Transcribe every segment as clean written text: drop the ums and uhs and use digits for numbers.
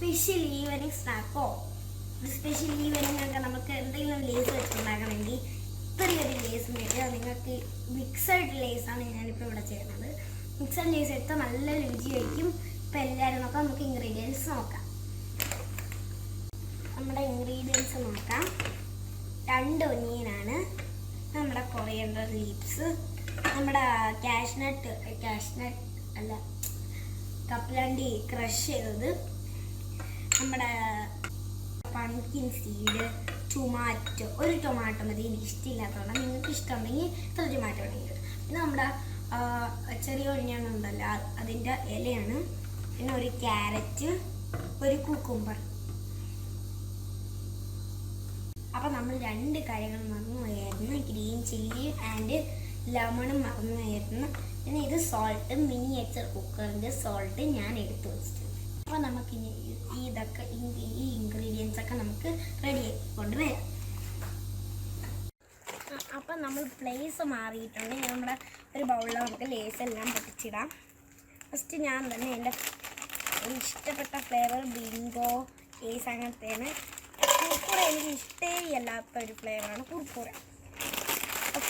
Special evening സ്നാക്കോ special evening ഒക്കെ നമുക്ക് എന്തെങ്കിലും ലേസ് വെച്ചിട്ടുണ്ടാക്കണമെങ്കിൽ ഇത്രയൊരു ലേസ് മേടിക്കുക. നിങ്ങൾക്ക് മിക്സഡ് ലേസാണ് ഞാനിപ്പോൾ ഇവിടെ ചെയ്യുന്നത്. മിക്സഡ് ലേസ് എടുത്താൽ നല്ല രുചിയായിരിക്കും. ഇപ്പം എല്ലാവരും നോക്കാം. നമുക്ക് ഇൻഗ്രീഡിയൻസ് നോക്കാം. നമ്മുടെ ഇൻഗ്രീഡിയൻസ് നോക്കാം. 2 ഒനിയനാണ്, നമ്മുടെ കൊറിയൻഡർ ലീവ്സ്, നമ്മുടെ കാഷ്നട്ട് അല്ല കപ്പലണ്ടി ക്രഷ് ചെയ്തത്, നമ്മുടെ പംകിൻ സീഡ്, ടൊമാറ്റോ, ഒരു ടൊമാറ്റോ മതി. എനിക്ക് ഇഷ്ടമില്ലാത്തതുകൊണ്ട് നിങ്ങൾക്ക് ഇഷ്ടമുണ്ടെങ്കിൽ ഇത്ര ടൊമാറ്റോ ഉണ്ടെങ്കിൽ. പിന്നെ നമ്മുടെ ചെറിയ ഒഴിഞ്ഞുണ്ടല്ലോ അതിൻ്റെ ഇലയാണ്. പിന്നെ ഒരു ക്യാരറ്റ്, ഒരു കുക്കുംബർ. അപ്പം നമ്മൾ 2 കാര്യങ്ങൾ മറന്നുപോയായിരുന്നു. ഗ്രീൻ ചില്ലി ആൻഡ് ലെമണും മറന്നുപോയായിരുന്നു. പിന്നെ ഇത് സോൾട്ട്, മിനിയേച്ചർ കുക്കറിൻ്റെ സോൾട്ട് ഞാൻ എടുത്തു വെച്ചിട്ടുണ്ട്. അപ്പോൾ നമുക്കിനി ഈ ഇൻഗ്രീഡിയൻസ് ഒക്കെ നമുക്ക് റെഡി ആക്കിക്കൊണ്ട് വരാം. അപ്പം നമ്മൾ പ്ലേസ് മാറിയിട്ടുണ്ട്. നമ്മുടെ ഒരു ബൗളിൽ നമുക്ക് ലേസ് എല്ലാം പൊട്ടിച്ചിടാം. ഫസ്റ്റ് ഞാൻ തന്നെ എൻ്റെ ഇഷ്ടപ്പെട്ട ഫ്ലേവർ ബിങ്കോ ലേസ് അങ്ങനത്തെയാണ്. കുർക്കുറ എനിക്ക് ഇഷ്ടമല്ലാത്ത ഒരു ഫ്ലേവറാണ് കുർക്കുറ.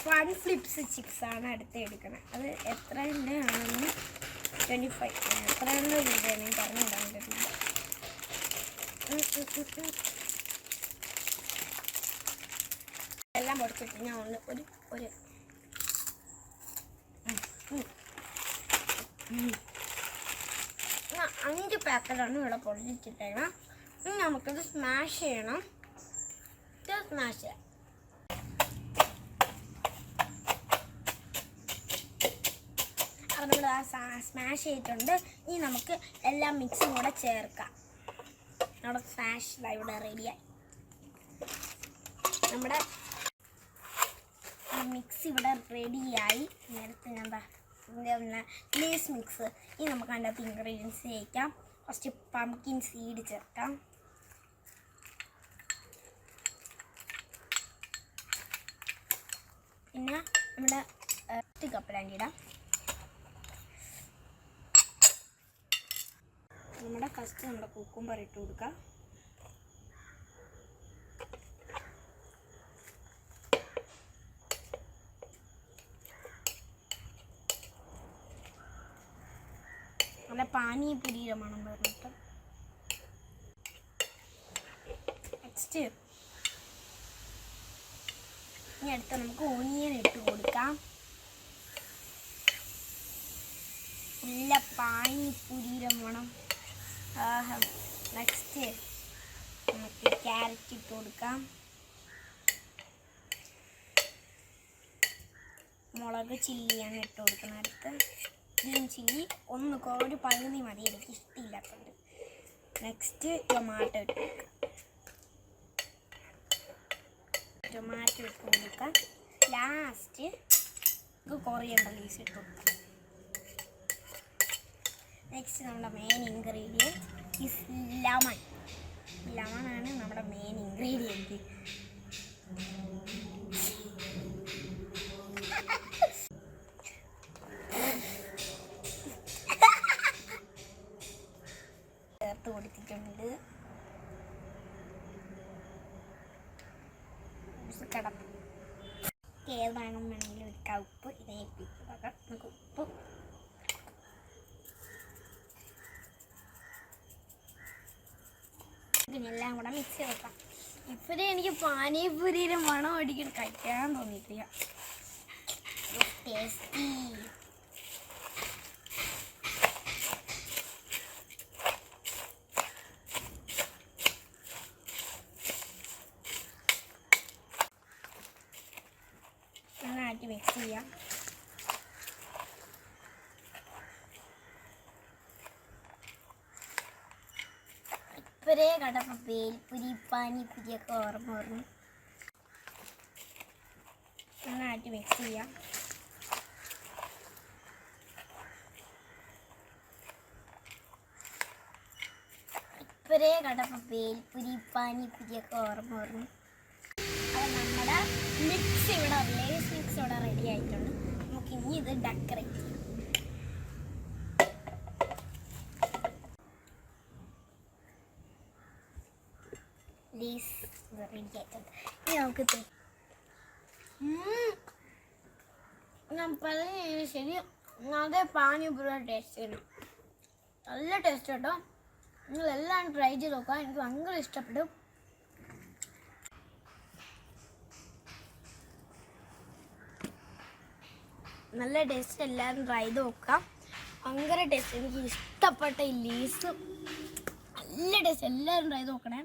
ഫൺ ഫ്ലിപ്സ് ചിപ്സാണ് അടുത്ത് എടുക്കണം. അത് എത്രയുടെ ആണെന്ന് 25 എത്രയുടെ രൂപയാണ് പറഞ്ഞിടാൻ പറ്റില്ല. എല്ലാം പൊടിച്ചിട്ട് ഞാൻ ഒരു 5 പാക്കറ്റാണ് ഇവിടെ പൊടിച്ചിട്ടേക്കണം. ഇനി നമുക്കത് സ്മാഷ് ചെയ്യണം. സ്മാഷ് ചെയ്യാം. അപ്പോൾ നമ്മൾ സ്മാഷ് ചെയ്തിട്ടുണ്ട്. ഇനി നമുക്ക് എല്ലാ മിക്സും കൂടെ ചേർക്കാം. നമ്മുടെ സ്മാഷ് ഇവിടെ റെഡിയായി. നമ്മുടെ മിക്സ് ഇവിടെ റെഡിയായി. നേരത്തെ ഞാൻ ലേസ് മിക്സ്. ഇനി നമുക്ക് അതിൻ്റെ അകത്ത് ഇൻഗ്രീഡിയൻസ് ചേർക്കാം. ഫസ്റ്റ് പംകിൻ സീഡ് ചേർക്കാം. പിന്നെ നമ്മുടെ കപ്പലണ്ടി ഇടാം. നമ്മുടെ കുക്കുംബർ ഇട്ട് കൊടുക്കാം. നല്ല പാനിപൂരിയുടെ മണം പറഞ്ഞിട്ട് നെക്സ്റ്റ് ഇനി അടുത്ത് നമുക്ക് ഓനിയൻ ഇട്ട് കൊടുക്കാം. നല്ല പാനിപൂരിയുടെ മണം. നെക്സ്റ്റ് നമുക്ക് ക്യാരറ്റ് ഇട്ട് കൊടുക്കാം. മുളക് ചില്ലിയാണ് ഇട്ട് കൊടുക്കുന്നത്. അടുത്ത് ഗ്രീൻ ചില്ലി ഒരു പകുതി മതി, എനിക്ക് ഇഷ്ടമില്ലാത്തത്. നെക്സ്റ്റ് ടൊമാറ്റോ ഇട്ട് കൊടുക്കാം. ലാസ്റ്റ് കൊറിയൻഡർ ലീവ്സ് ഇട്ട് കൊടുക്കാം. നെക്സ്റ്റ് നമ്മുടെ മെയിൻ ഇൻഗ്രീഡിയൻറ്റ് ഈസ് ലെമൺ. ലെമണാണ് നമ്മുടെ മെയിൻ ഇൻഗ്രീഡിയൻറ്റ്. ചേർത്ത് കൊടുത്തിട്ടുണ്ട്. കടപ്പ് ഏത് വേണമെങ്കിലും എടുക്കാം. ഉപ്പ് ഇതേക്ക് നമുക്ക് ഉപ്പ് ഇതിനെല്ലാം കൂടെ മിക്സ് ചെയ്തേക്കാം. ഇപ്പോഴേ എനിക്ക് പാനിപൂരിയുടെ മണം അടിക്കാൻ കഴിക്കാൻ തോന്നിയിട്ടില്ല. ടേസ്റ്റി. നന്നായിട്ട് മിക്സ് ചെയ്യാം. ഇപ്പോഴേ കണ്ടപ്പോൾ പേൽപ്പുരി പാനിപ്പുരിയൊക്കെ ഓർമ്മ വന്നു. നന്നായിട്ട് മിക്സ് ചെയ്യാം. ഇപ്പോഴേ കണ്ടപ്പോൾ പേൽപ്പുരി പാനിപ്പുരിയൊക്കെ ഓർമ്മ വന്നു. അപ്പോൾ നമ്മുടെ മിക്സ് ഇവിടെ ലേസ് മിക്സ് ഇവിടെ റെഡി ആയിട്ടുണ്ട്. നമുക്ക് ഇനി ഇത് ഡെക്കറേറ്റ് ചെയ്യാം. ലേസ് റെഡി ആയിട്ടുണ്ട്. ഇനി നമുക്ക് ഞാൻ പറഞ്ഞ ശരി അതേ പാനിപൂരി ടേസ്റ്റ് വരും. നല്ല ടേസ്റ്റ് കേട്ടോ. നിങ്ങളെല്ലാം ട്രൈ ചെയ്ത് നോക്കാം. എനിക്ക് ഭയങ്കര ഇഷ്ടപ്പെടും. നല്ല ടേസ്റ്റ്, എല്ലാവരും ട്രൈ ചെയ്ത് നോക്കാം. ഭയങ്കര ടേസ്റ്റ്, എനിക്ക് ഇഷ്ടപ്പെട്ട ഈ ലേസ് നല്ല ടേസ്റ്റ്, എല്ലാവരും ട്രൈ ചെയ്ത് നോക്കണേ.